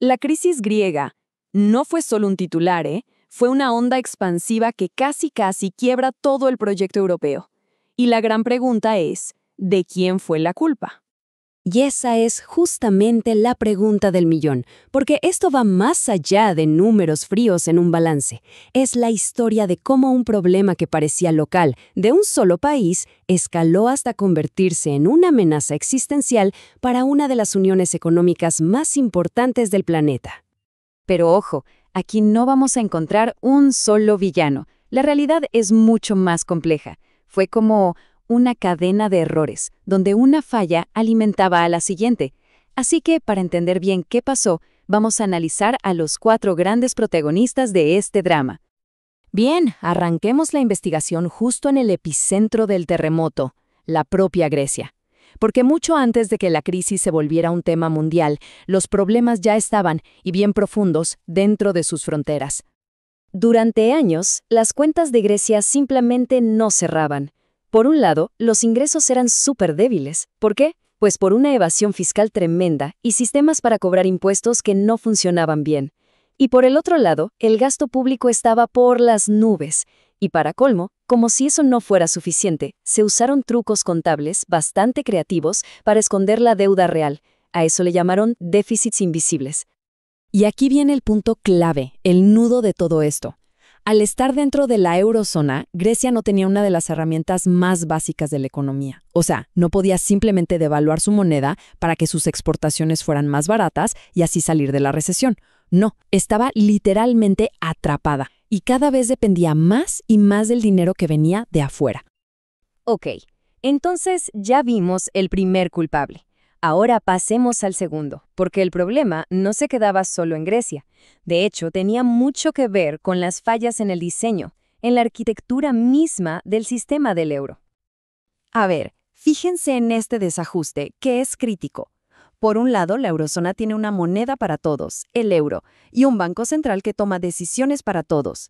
La crisis griega no fue solo un titular, ¿eh? Fue una onda expansiva que casi quiebra todo el proyecto europeo. Y la gran pregunta es, ¿de quién fue la culpa? Y esa es justamente la pregunta del millón, porque esto va más allá de números fríos en un balance. Es la historia de cómo un problema que parecía local, de un solo país, escaló hasta convertirse en una amenaza existencial para una de las uniones económicas más importantes del planeta. Pero ojo, aquí no vamos a encontrar un solo villano. La realidad es mucho más compleja. Fue como una cadena de errores, donde una falla alimentaba a la siguiente. Así que, para entender bien qué pasó, vamos a analizar a los 4 grandes protagonistas de este drama. Bien, arranquemos la investigación justo en el epicentro del terremoto, la propia Grecia. Porque mucho antes de que la crisis se volviera un tema mundial, los problemas ya estaban, y bien profundos, dentro de sus fronteras. Durante años, las cuentas de Grecia simplemente no cerraban. Por un lado, los ingresos eran súper débiles. ¿Por qué? Pues por una evasión fiscal tremenda y sistemas para cobrar impuestos que no funcionaban bien. Y por el otro lado, el gasto público estaba por las nubes. Y para colmo, como si eso no fuera suficiente, se usaron trucos contables bastante creativos para esconder la deuda real. A eso le llamaron déficits invisibles. Y aquí viene el punto clave, el nudo de todo esto. Al estar dentro de la eurozona, Grecia no tenía una de las herramientas más básicas de la economía. O sea, no podía simplemente devaluar su moneda para que sus exportaciones fueran más baratas y así salir de la recesión. No, estaba literalmente atrapada y cada vez dependía más y más del dinero que venía de afuera. Ok, entonces ya vimos el primer culpable. Ahora pasemos al segundo, porque el problema no se quedaba solo en Grecia. De hecho, tenía mucho que ver con las fallas en el diseño, en la arquitectura misma del sistema del euro. A ver, fíjense en este desajuste, que es crítico. Por un lado, la eurozona tiene una moneda para todos, el euro, y un banco central que toma decisiones para todos.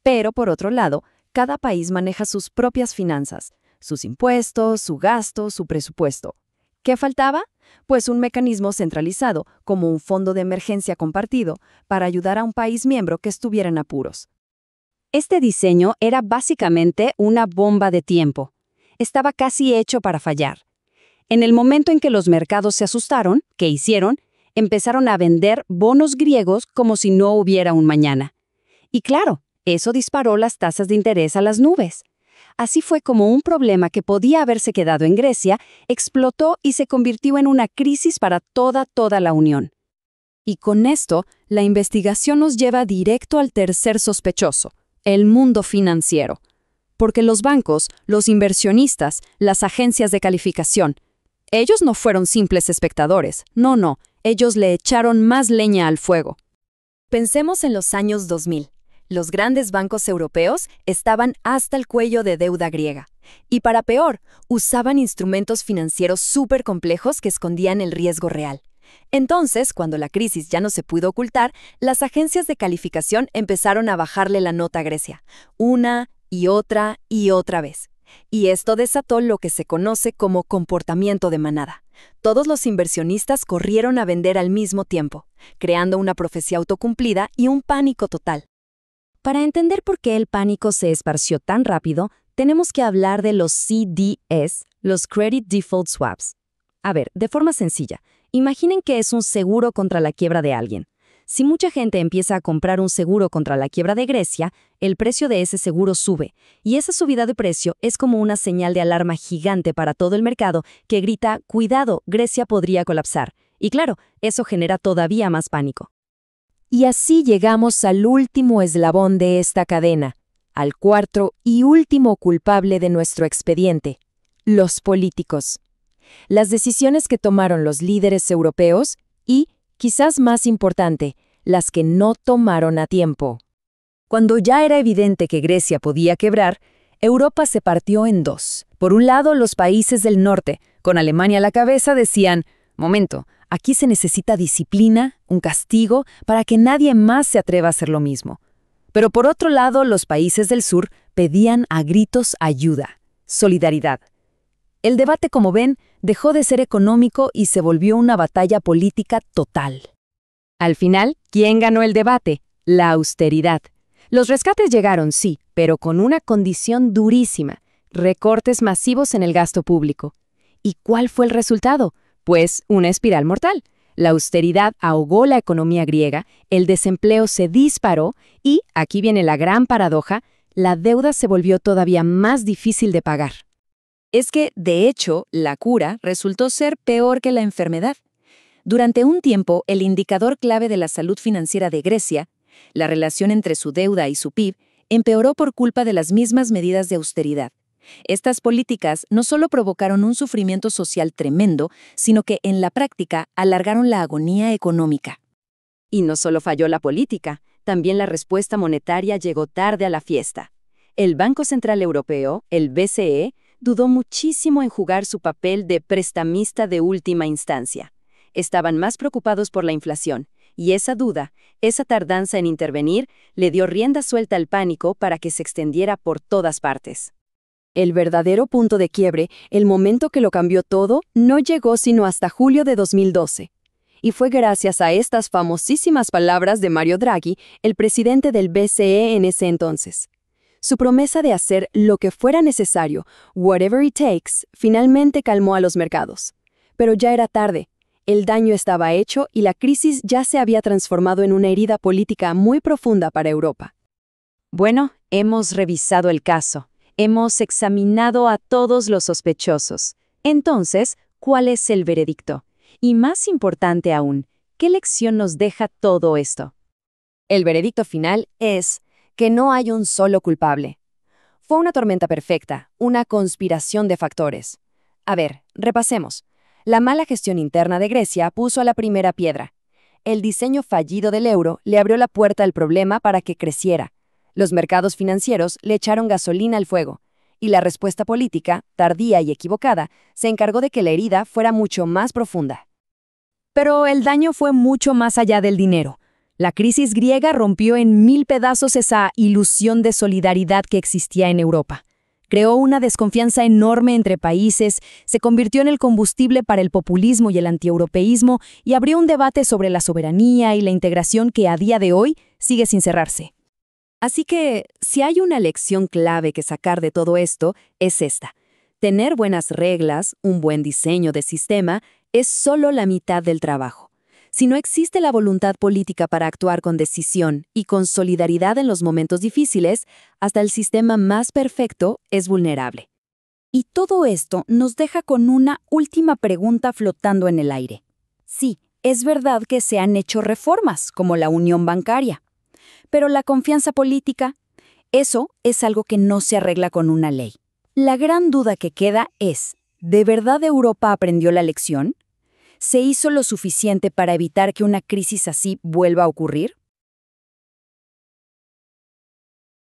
Pero por otro lado, cada país maneja sus propias finanzas, sus impuestos, su gasto, su presupuesto. ¿Qué faltaba? Pues un mecanismo centralizado, como un fondo de emergencia compartido, para ayudar a un país miembro que estuviera en apuros. Este diseño era básicamente una bomba de tiempo. Estaba casi hecho para fallar. En el momento en que los mercados se asustaron, ¿qué hicieron? Empezaron a vender bonos griegos como si no hubiera un mañana. Y claro, eso disparó las tasas de interés a las nubes. Así fue como un problema que podía haberse quedado en Grecia explotó y se convirtió en una crisis para toda la Unión. Y con esto, la investigación nos lleva directo al tercer sospechoso, el mundo financiero. Porque los bancos, los inversionistas, las agencias de calificación, ellos no fueron simples espectadores, no, ellos le echaron más leña al fuego. Pensemos en los años 2000. Los grandes bancos europeos estaban hasta el cuello de deuda griega. Y para peor, usaban instrumentos financieros súper complejos que escondían el riesgo real. Entonces, cuando la crisis ya no se pudo ocultar, las agencias de calificación empezaron a bajarle la nota a Grecia, una y otra vez. Y esto desató lo que se conoce como comportamiento de manada. Todos los inversionistas corrieron a vender al mismo tiempo, creando una profecía autocumplida y un pánico total. Para entender por qué el pánico se esparció tan rápido, tenemos que hablar de los CDS, los Credit Default Swaps. A ver, de forma sencilla, imaginen que es un seguro contra la quiebra de alguien. Si mucha gente empieza a comprar un seguro contra la quiebra de Grecia, el precio de ese seguro sube, y esa subida de precio es como una señal de alarma gigante para todo el mercado que grita, ¡cuidado, Grecia podría colapsar! Y claro, eso genera todavía más pánico. Y así llegamos al último eslabón de esta cadena, al cuarto y último culpable de nuestro expediente, los políticos. Las decisiones que tomaron los líderes europeos y, quizás más importante, las que no tomaron a tiempo. Cuando ya era evidente que Grecia podía quebrar, Europa se partió en dos. Por un lado, los países del norte, con Alemania a la cabeza, decían, momento, aquí se necesita disciplina, un castigo, para que nadie más se atreva a hacer lo mismo. Pero por otro lado, los países del sur pedían a gritos ayuda, solidaridad. El debate, como ven, dejó de ser económico y se volvió una batalla política total. Al final, ¿quién ganó el debate? La austeridad. Los rescates llegaron, sí, pero con una condición durísima: recortes masivos en el gasto público. ¿Y cuál fue el resultado? Pues una espiral mortal. La austeridad ahogó la economía griega, el desempleo se disparó y, aquí viene la gran paradoja, la deuda se volvió todavía más difícil de pagar. Es que, de hecho, la cura resultó ser peor que la enfermedad. Durante un tiempo, el indicador clave de la salud financiera de Grecia, la relación entre su deuda y su PIB, empeoró por culpa de las mismas medidas de austeridad. Estas políticas no solo provocaron un sufrimiento social tremendo, sino que, en la práctica, alargaron la agonía económica. Y no solo falló la política, también la respuesta monetaria llegó tarde a la fiesta. El Banco Central Europeo, el BCE, dudó muchísimo en jugar su papel de prestamista de última instancia. Estaban más preocupados por la inflación, y esa duda, esa tardanza en intervenir, le dio rienda suelta al pánico para que se extendiera por todas partes. El verdadero punto de quiebre, el momento que lo cambió todo, no llegó sino hasta julio de 2012. Y fue gracias a estas famosísimas palabras de Mario Draghi, el presidente del BCE en ese entonces. Su promesa de hacer lo que fuera necesario, whatever it takes, finalmente calmó a los mercados. Pero ya era tarde. El daño estaba hecho y la crisis ya se había transformado en una herida política muy profunda para Europa. Bueno, hemos revisado el caso. Hemos examinado a todos los sospechosos. Entonces, ¿cuál es el veredicto? Y más importante aún, ¿qué lección nos deja todo esto? El veredicto final es que no hay un solo culpable. Fue una tormenta perfecta, una conspiración de factores. A ver, repasemos. La mala gestión interna de Grecia puso a la primera piedra. El diseño fallido del euro le abrió la puerta al problema para que creciera. Los mercados financieros le echaron gasolina al fuego. Y la respuesta política, tardía y equivocada, se encargó de que la herida fuera mucho más profunda. Pero el daño fue mucho más allá del dinero. La crisis griega rompió en 1000 pedazos esa ilusión de solidaridad que existía en Europa. Creó una desconfianza enorme entre países, se convirtió en el combustible para el populismo y el antieuropeísmo y abrió un debate sobre la soberanía y la integración que a día de hoy sigue sin cerrarse. Así que, si hay una lección clave que sacar de todo esto, es esta. Tener buenas reglas, un buen diseño de sistema, es solo la mitad del trabajo. Si no existe la voluntad política para actuar con decisión y con solidaridad en los momentos difíciles, hasta el sistema más perfecto es vulnerable. Y todo esto nos deja con una última pregunta flotando en el aire. Sí, es verdad que se han hecho reformas, como la unión bancaria. Pero la confianza política, eso es algo que no se arregla con una ley. La gran duda que queda es, ¿de verdad Europa aprendió la lección? ¿Se hizo lo suficiente para evitar que una crisis así vuelva a ocurrir?